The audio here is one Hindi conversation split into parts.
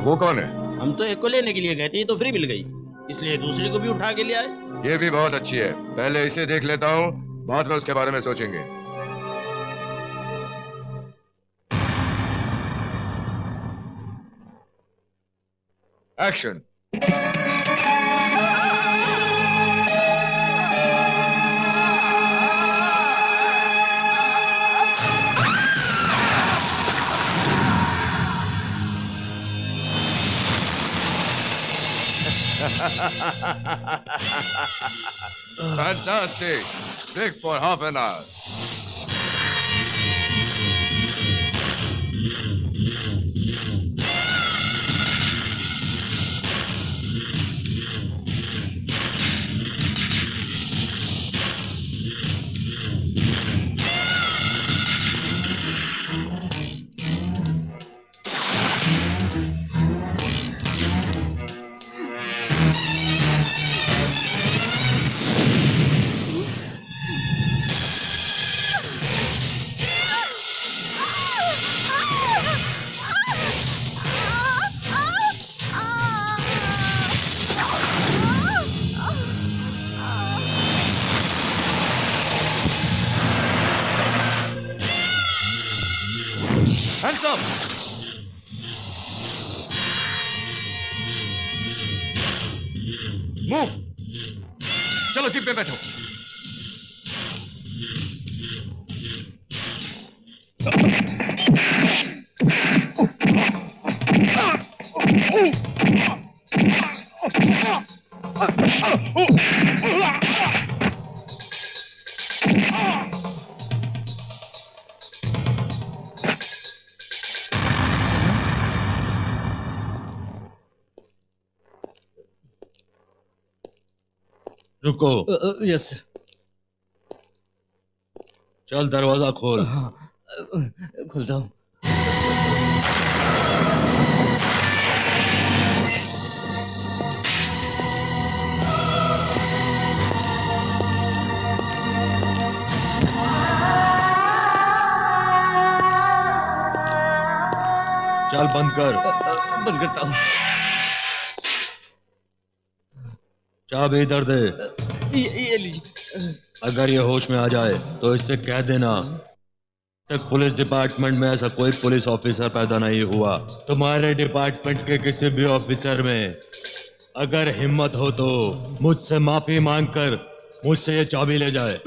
वो कौन है? हम तो एक को लेने के लिए गए थे, ये तो फ्री मिल गई, इसलिए दूसरे को भी उठा के ले आए। ये भी बहुत अच्छी है। पहले इसे देख लेता हूँ, बाद में उसके बारे में सोचेंगे। Action. Fantastic! Sick for half an hour. Hands up! Move! चलो जीप पे बैठो। रुको। यस। चल दरवाजा खोल। खुलता हूँ। चल बंद कर। बंद करता हूँ। चाबी इधर दे। ये लीजिए। अगर ये होश में आ जाए तो इससे कह देना तक पुलिस डिपार्टमेंट में ऐसा कोई पुलिस ऑफिसर पैदा नहीं हुआ। तुम्हारे डिपार्टमेंट के किसी भी ऑफिसर में अगर हिम्मत हो तो मुझसे माफी मांगकर मुझसे ये चाबी ले जाए।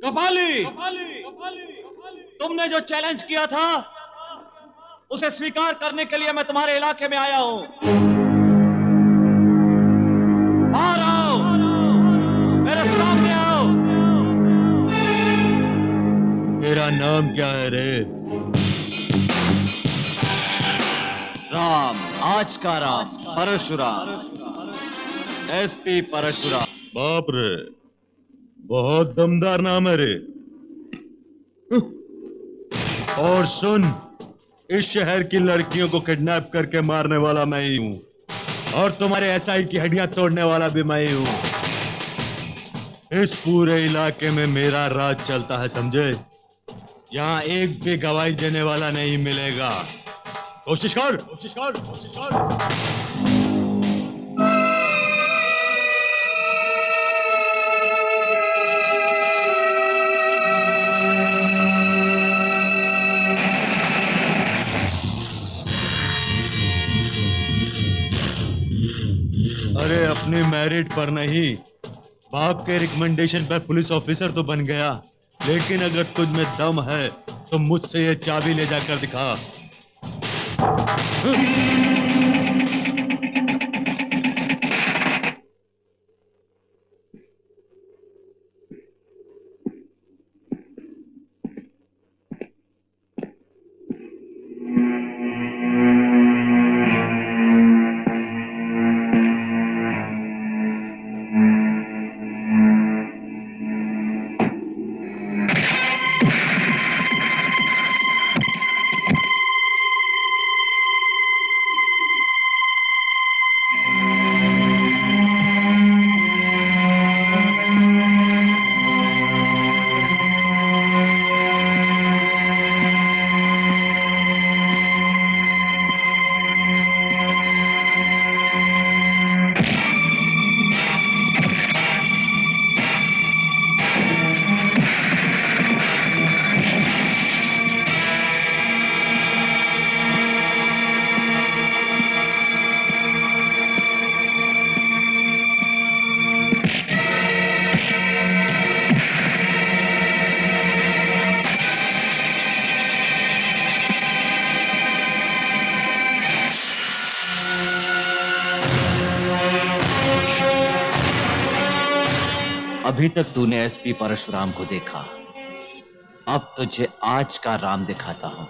कपाली, तुमने जो चैलेंज किया था उसे स्वीकार करने के लिए मैं तुम्हारे इलाके में आया हूं। बाहर आओ, मेरे सामने आओ। तेरा नाम क्या है रे? राम, आज का राम, परशुराम, एसपी परशुराम। बाप रे, बहुत दमदार नाम है रे। और सुन, इस शहर की लड़कियों को किडनैप करके मारने वाला मैं ही हूं और तुम्हारे एसआई की हड्डियां तोड़ने वाला भी मैं ही हूं। इस पूरे इलाके में मेरा राज चलता है, समझे? यहां एक भी गवाही देने वाला नहीं मिलेगा। कोशिश कर, कोशिश कर, कोशिश कर। अरे अपनी मेरिट पर नहीं, बाप के रिकमेंडेशन पर पुलिस ऑफिसर तो बन गया, लेकिन अगर तुझ में दम है तो मुझसे ये चाबी ले जाकर दिखा। अभी तक तूने एसपी परशुराम को देखा, अब तुझे आज का राम दिखाता हूं।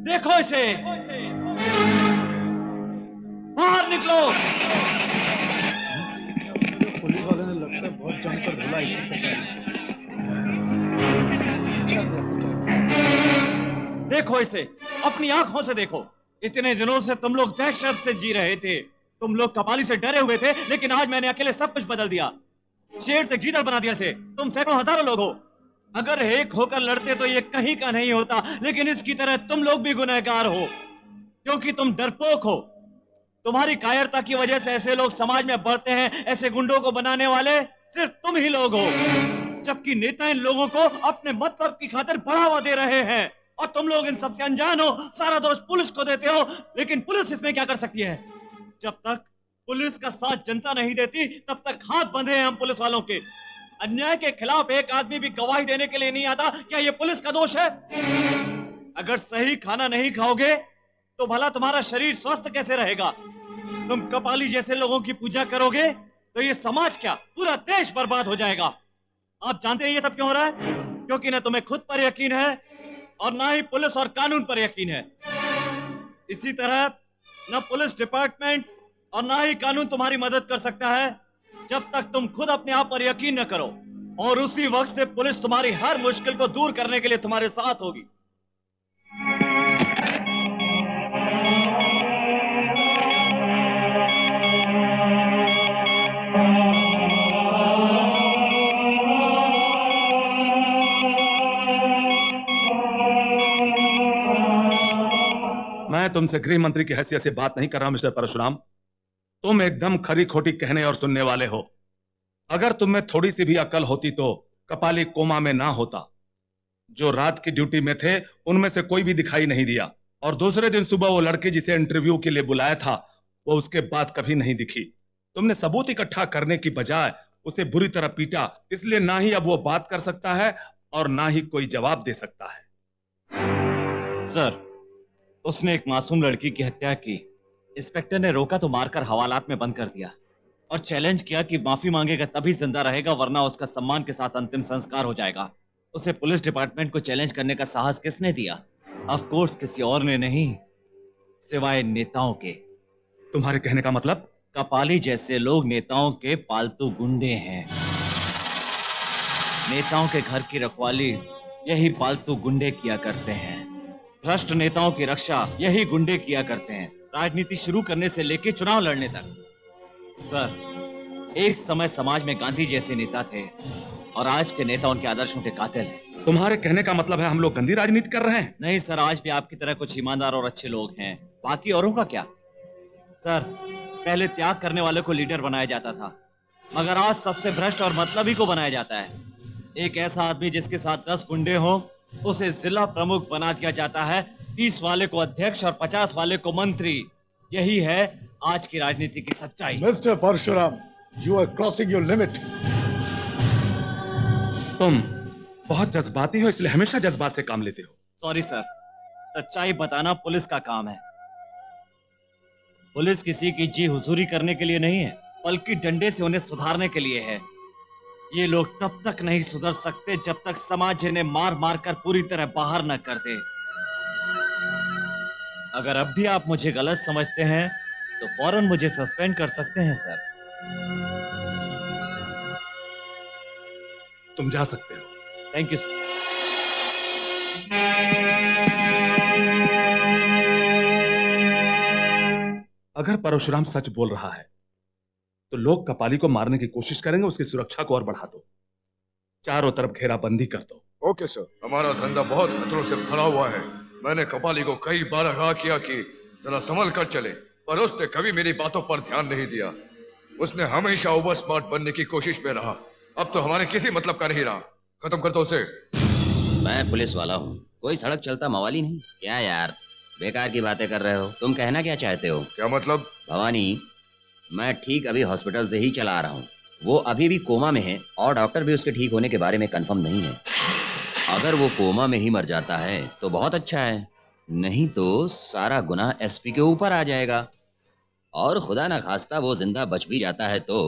देखो इसे, बाहर निकलो। पुलिस वाले ने लगता है बहुत जमकर धुलाई देखो इसे, अपनी आंखों से देखो। इतने दिनों से तुम लोग दहशत से जी रहे थे, तुम लोग कपाली से डरे हुए थे, लेकिन आज मैंने अकेले सब कुछ बदल दिया। शेर से गीदड़ बना दिया इसे। तुम सैकड़ों हजारों लोग हो, अगर एक होकर लड़ते तो ये कहीं का नहीं होता, लेकिन इसकी तरह तुम लोग भी गुनहगार हो, क्योंकि तुम डरपोक हो। तुम्हारी कायरता की वजह से ऐसे लोग समाज में बढ़ते हैं, ऐसे गुंडों को बनाने वाले सिर्फ तुम ही लोग हो, जबकि नेता इन लोगों को अपने मतलब की खातिर बढ़ावा दे रहे हैं और तुम लोग इन सबसे अनजान हो। सारा दोष पुलिस को देते हो, लेकिन पुलिस इसमें क्या कर सकती है? जब तक पुलिस का साथ जनता नहीं देती, तब तक हाथ बंधे हैं हम पुलिस वालों के। अन्याय के खिलाफ एक आदमी भी गवाही देने के लिए नहीं आता, क्या यह पुलिस का दोष है? अगर सही खाना नहीं खाओगे तो भला तुम्हारा शरीर स्वस्थ कैसे रहेगा? तुम कपाली जैसे लोगों की पूजा करोगे तो ये समाज क्या, पूरा देश बर्बाद हो जाएगा। आप जानते हैं ये सब क्यों हो रहा है? क्योंकि न तुम्हें खुद पर यकीन है और ना ही पुलिस और कानून पर यकीन है। इसी तरह न पुलिस डिपार्टमेंट और ना ही कानून तुम्हारी मदद कर सकता है जब तक तुम खुद अपने आप पर यकीन न करो, और उसी वक्त से पुलिस तुम्हारी हर मुश्किल को दूर करने के लिए तुम्हारे साथ होगी। मैं तुमसे गृह मंत्री की हैसियत से बात नहीं कर रहा मिस्टर परशुराम। तुम एकदम खरी खोटी कहने और सुनने वाले हो। अगर तुम में थोड़ी सी भी अकल होती तो कपाली कोमा में ना होता। जो रात की ड्यूटी में थे उनमें से कोई भी दिखाई नहीं दिया, और दूसरे दिन सुबह वो लड़की जिसे इंटरव्यू के लिए बुलाया था वो उसके बाद कभी नहीं दिखी। तुमने सबूत इकट्ठा करने की बजाय उसे बुरी तरह पीटा, इसलिए ना ही अब वो बात कर सकता है और ना ही कोई जवाब दे सकता है। सर, उसने एक मासूम लड़की की हत्या की। इंस्पेक्टर ने रोका तो मारकर हवालात में बंद कर दिया। और चैलेंज किया कि माफी मांगेगा तभी जिंदा रहेगा, वरना उसका सम्मान के साथ अंतिम संस्कार हो जाएगा। उसे पुलिस डिपार्टमेंट को चैलेंज करने का साहस किसने दिया? ऑफ कोर्स किसी और ने नहीं, सिवाय नेताओं के। तुम्हारे कहने का मतलब? कपाली जैसे लोग नेताओं के पालतू गुंडे हैं। नेताओं के घर की रखवाली यही पालतू गुंडे किया करते हैं। भ्रष्ट नेताओं की रक्षा यही गुंडे किया करते हैं, राजनीति शुरू करने से लेकर चुनाव लड़ने तक। सर, एक समय समाज में गांधी जैसे नेता थे और आज के नेता उनके आदर्शों के कातिल हैं। तुम्हारे कहने का मतलब है हम लोग गंदी राजनीति कर रहे हैं? नहीं सर, आज भी आपकी तरह कुछ ईमानदार और अच्छे लोग हैं, बाकी औरों का क्या? सर, पहले त्याग करने वाले को लीडर बनाया जाता था, मगर आज सबसे भ्रष्ट और मतलबी को बनाया जाता है। एक ऐसा आदमी जिसके साथ 10 गुंडे हो, उसे जिला प्रमुख बना दिया जाता है, 30 वाले को अध्यक्ष और 50 वाले को मंत्री। यही है आज की राजनीति की सच्चाई। Mister Parshuram, you are crossing your limit. तुम बहुत जज्बाती हो, इसलिए हमेशा जज्बात से काम लेते हो। सॉरी सर, सच्चाई बताना पुलिस का काम है। पुलिस किसी की जी हुजूरी करने के लिए नहीं है, बल्कि डंडे से उन्हें सुधारने के लिए है। ये लोग तब तक नहीं सुधर सकते जब तक समाज इन्हें मार मार कर पूरी तरह बाहर न कर दे। अगर अब भी आप मुझे गलत समझते हैं तो फौरन मुझे सस्पेंड कर सकते हैं सर। तुम जा सकते हो। Thank you sir. अगर परशुराम सच बोल रहा है तो लोग कपाली को मारने की कोशिश करेंगे, उसकी सुरक्षा को और बढ़ा दो, चारों तरफ घेराबंदी कर दो। Okay sir. हमारा धंधा बहुत खतरों से भरा हुआ है। मैंने कपाली को कई बार आगाह किया कि जरा संभल कर चले, पर उसने कभी मेरी बातों पर ध्यान नहीं दिया। उसने हमेशा ओवर स्मार्ट बनने की कोशिश में रहा। अब तो हमारे किसी मतलब का नहीं रहा। खत्म कर दो उसे। मैं पुलिस वाला हूँ, कोई सड़क चलता मवाली नहीं। क्या यार बेकार की बातें कर रहे हो? तुम कहना क्या चाहते हो? क्या मतलब? भवानी, मैं ठीक अभी हॉस्पिटल से ही चला आ रहा हूँ। वो अभी भी कोमा में है और डॉक्टर भी उसके ठीक होने के बारे में कंफर्म नहीं है। अगर वो कोमा में ही मर जाता है तो बहुत अच्छा है, नहीं तो सारा गुनाह एसपी के ऊपर आ जाएगा। और खुदा ना खास्ता वो जिंदा बच भी जाता है तो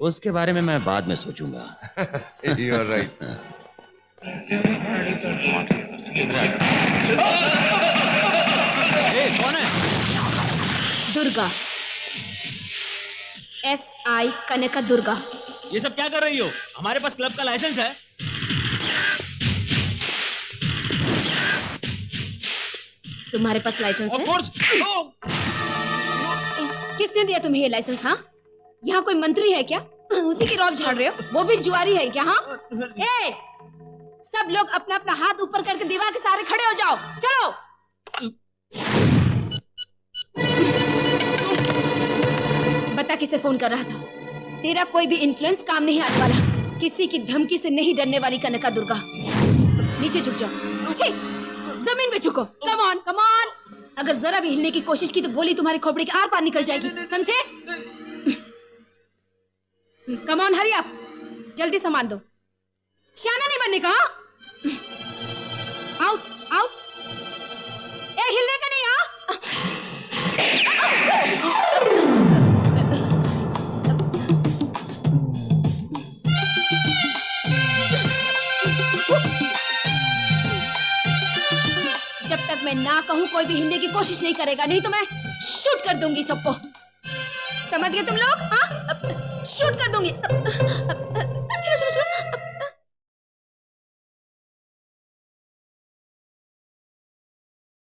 उसके बारे में मैं बाद में सोचूंगा। You are right. कौन है? दुर्गा, SI कनका दुर्गा। ये सब क्या कर रही हो? हमारे पास क्लब का लाइसेंस है। तुम्हारे पास लाइसेंस ऑफ है? कोर्स। किसने दिया तुम्हें ये लाइसेंस? हाँ, यहाँ कोई मंत्री है क्या? उसी की रौब झाड़ रहे हो? वो भी जुआरी है क्या? हाँ, ए, सब लोग अपना अपना हाथ ऊपर करके दीवार के सहारे खड़े हो जाओ। चलो। बता किसे फोन कर रहा था? तेरा कोई भी इन्फ्लुएंस काम नहीं आने वाला। किसी की धमकी से नहीं डरने वाली कनका दुर्गा। नीचे झुक जाओ। जमीन पे झुको। Come on, come on. अगर जरा भी हिलने की कोशिश की तो गोली तुम्हारी खोपड़ी के आर पार निकल जाएगी, समझे? Come on, hurry up. जल्दी सामान दो। शाना नहीं बनने का। Out, out. ए, हिलने का नहीं। जब तक मैं ना कहूं कोई भी हिलने की कोशिश नहीं करेगा, नहीं तो मैं शूट कर दूंगी सबको। समझ गए तुम लोग? हाँ, शूट कर दूंगी।